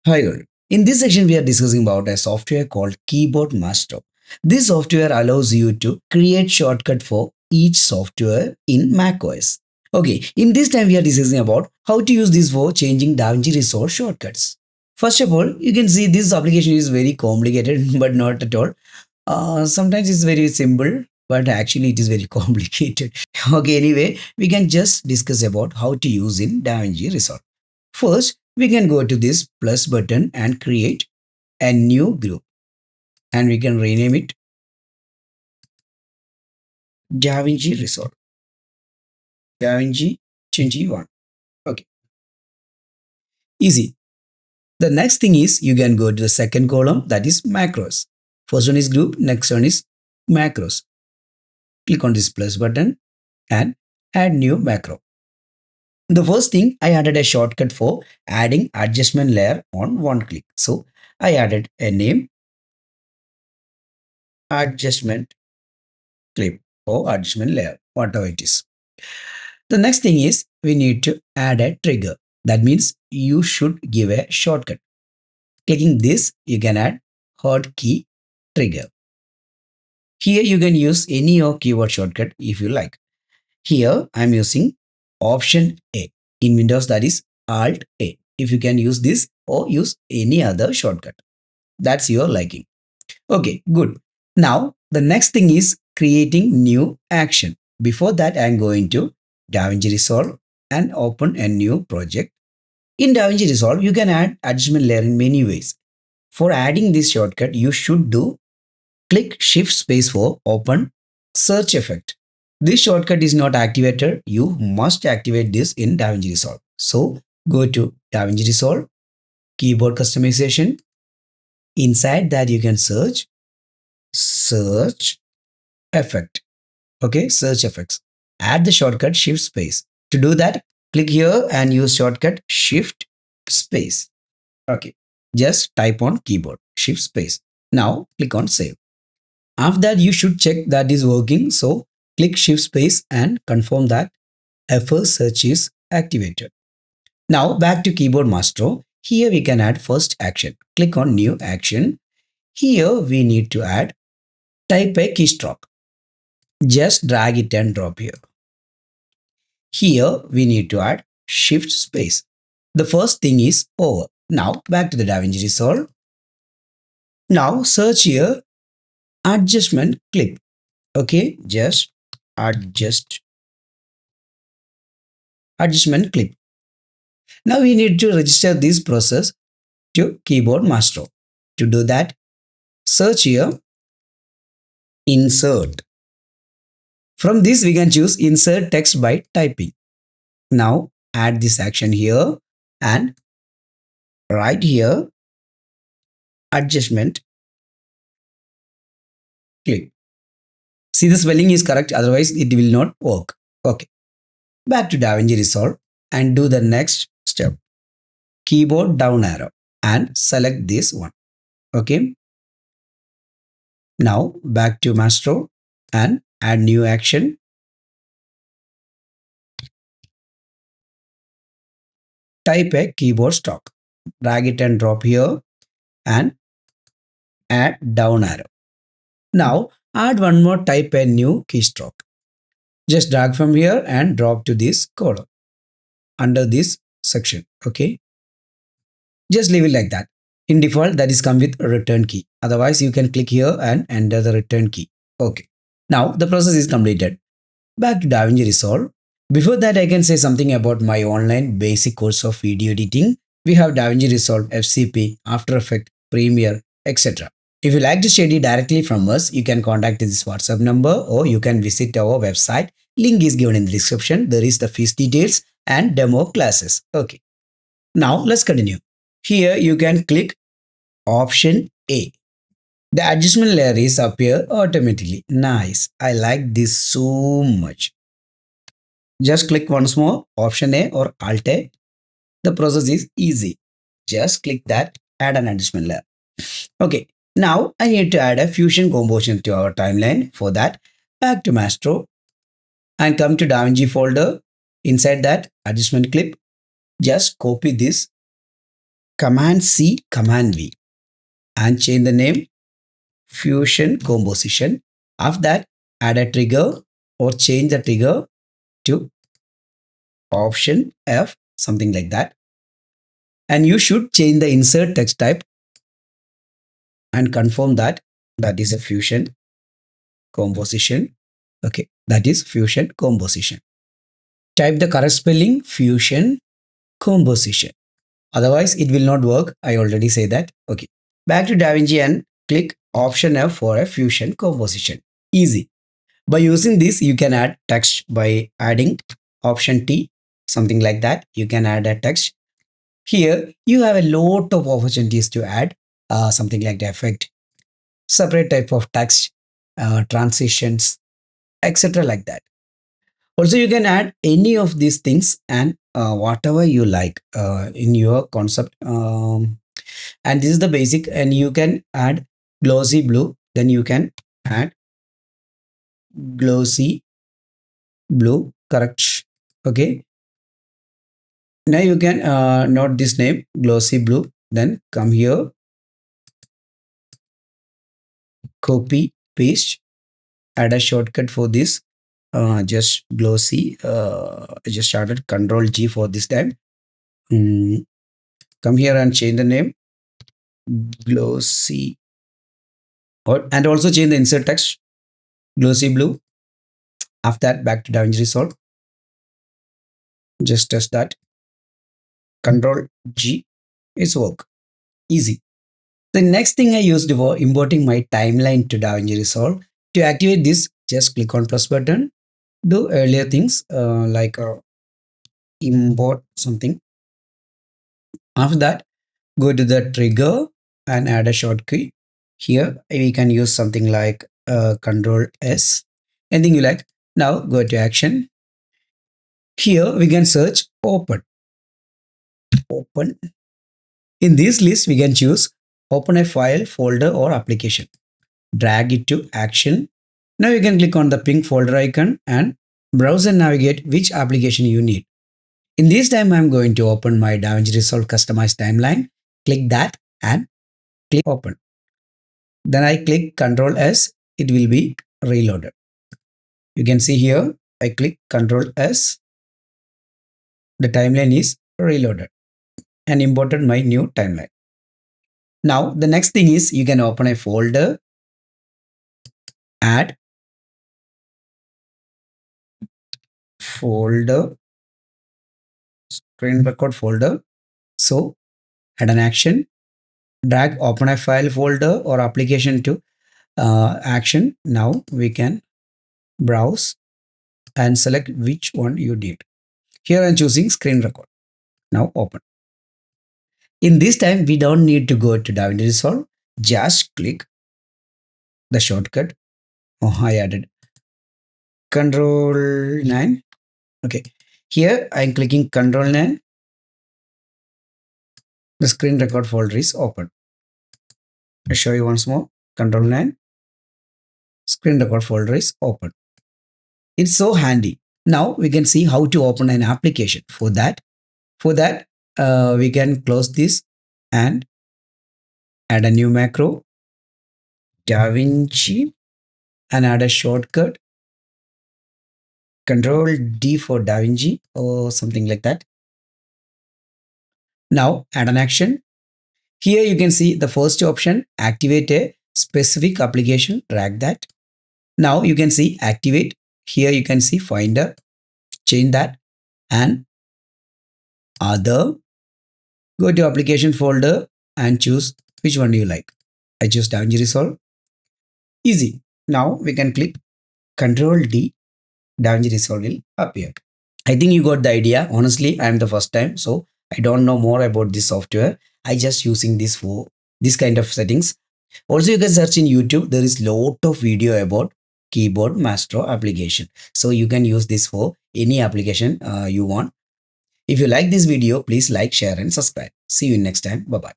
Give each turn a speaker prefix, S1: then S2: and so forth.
S1: Hi all. In this section, we are discussing about a software called Keyboard Master. This software allows you to create shortcut for each software in macOS. Okay, in this time we are discussing about how to use this for changing Davinci Resolve shortcuts. First of all, you can see this application is very complicated, but not at all. Sometimes it's very simple, but actually it is very complicated. Okay, anyway, we can just discuss about how to use in Davinci Resolve. First, we can go to this plus button and create a new group, and we can rename it Davinci Resolve. Davinci 21. Okay, easy. The next thing is you can go to the second column, that is macros. First one is group, next one is macros. Click on this plus button and add new macro. The first thing, I added a shortcut for adding adjustment layer on one click. So I added a name, adjustment clip or adjustment layer, whatever it is. The next thing is we need to add a trigger. That means you should give a shortcut. Clicking this, you can add hotkey trigger. Here you can use any of keyboard shortcut if you like. Here I'm using option A. In Windows that is Alt A. If you can use this or use any other shortcut. That's your liking. Okay, good. Now the next thing is creating new action. Before that, I'm going to DaVinci Resolve and open a new project. In DaVinci Resolve, you can add adjustment layer in many ways. For adding this shortcut, you should do click Shift space for open search effect. This shortcut is not activated. You must activate this in DaVinci Resolve. So go to DaVinci Resolve, keyboard customization. Inside that, you can search effect. Okay, search effects. Add the shortcut Shift space. To do that, click here and use shortcut Shift space. Okay, just type on keyboard Shift space. Now click on save. After that, you should check that is working. So click Shift space and confirm that FL search is activated. Now back to keyboard master. Here we can add first action. Click on new action. Here we need to add type a keystroke. Just drag it and drop here. Here we need to add shift space. The first thing is over. Now back to the DaVinci Resolve. Now search here adjustment clip. Okay, just adjustment clip. Now we need to register this process to keyboard master. To do that, search here insert. From this we can choose insert text by typing. Now add this action here and right here adjustment clip. See, the spelling is correct, otherwise it will not work. Okay. Back to DaVinci Resolve and do the next step. Keyboard down arrow and select this one. Okay. Now back to maestro and add new action. Type a keyboard stop. Drag it and drop here and add down arrow. Now add one more, type a new keystroke. Just drag from here and drop to this column under this section. Okay. Just leave it like that. In default, that is come with a return key. Otherwise, you can click here and enter the return key. Okay. Now the process is completed. Back to DaVinci Resolve. Before that, I can say something about my online basic course of video editing. We have DaVinci Resolve, FCP, After Effects, Premiere, etc. If you like to study directly from us, you can contact this WhatsApp number or you can visit our website. Link is given in the description. There is the fees details and demo classes. Okay. Now let's continue. Here you can click option A. The adjustment layer is appear automatically. Nice. I like this so much. Just click once more option A or alt A. The process is easy. Just click that, add an adjustment layer. Okay. Now I need to add a fusion composition to our timeline. For that, back to maestro and come to DaVinci folder. Inside that adjustment clip, just copy this Command C, Command V, and change the name Fusion Composition. After that, add a trigger or change the trigger to Option F, something like that. And you should change the insert text type and confirm that that is a Fusion Composition. Okay, that is Fusion Composition. Type the correct spelling Fusion Composition. Otherwise, it will not work. I already say that. Okay. Back to DaVinci and click Option F for a Fusion Composition. Easy. By using this, you can add text by adding Option T, something like that. You can add a text. Here, you have a lot of opportunities to add something like the effect, separate type of text, transitions, etc. like that. Also, you can add any of these things and whatever you like in your concept. And this is the basic, and you can add glossy blue. Then you can add glossy blue, correct? Okay. Now you can note this name glossy blue. Then come here, copy, paste, add a shortcut for this. Just glossy. I just started Control G for this time. Come here and change the name glossy, and also change the insert text glossy blue. After that, back to DaVinci Resolve. Just test that. Control G is work. Easy. The next thing I used for importing my timeline to DaVinci Resolve. To activate this, just click on plus button. Do earlier things like import something. After that, go to the trigger and add a shortcut. Here we can use something like Control S. Anything you like. Now go to action. Here we can search open. Open. In this list, we can choose open a file, folder, or application. Drag it to action. Now you can click on the pink folder icon and browse and navigate which application you need. In this time, I'm going to open my DaVinci Resolve customized timeline. Click that and click open. Then I click Control S. It will be reloaded. You can see here, I click Control S. The timeline is reloaded and imported my new timeline. Now, the next thing is you can open a folder, add folder, screen record folder. So, add an action, drag open a file folder or application to action. Now, we can browse and select which one you need. Here I'm choosing screen record. Now, open. In this time, we don't need to go to DaVinci Resolve. Just click the shortcut. Oh, I added Control 9. Okay. Here I'm clicking Control 9. The screen record folder is open. I'll show you once more. Control 9. Screen record folder is open. It's so handy. Now we can see how to open an application. For that, we can close this and add a new macro, Davinci, and add a shortcut, Control D for Davinci or something like that. Now add an action. Here you can see the first option, activate a specific application, drag that. Now you can see activate. Here you can see Finder, change that and other. Go to application folder and choose which one do you like. I choose DaVinci Resolve. Easy. Now we can click Control D. DaVinci Resolve will appear. I think you got the idea. Honestly, I am the first time, so I don't know more about this software. I just using this for this kind of settings. Also, you can search in YouTube. There is lot of video about keyboard maestro application. So you can use this for any application you want. If you like this video, please like, share and subscribe. See you next time. Bye-bye.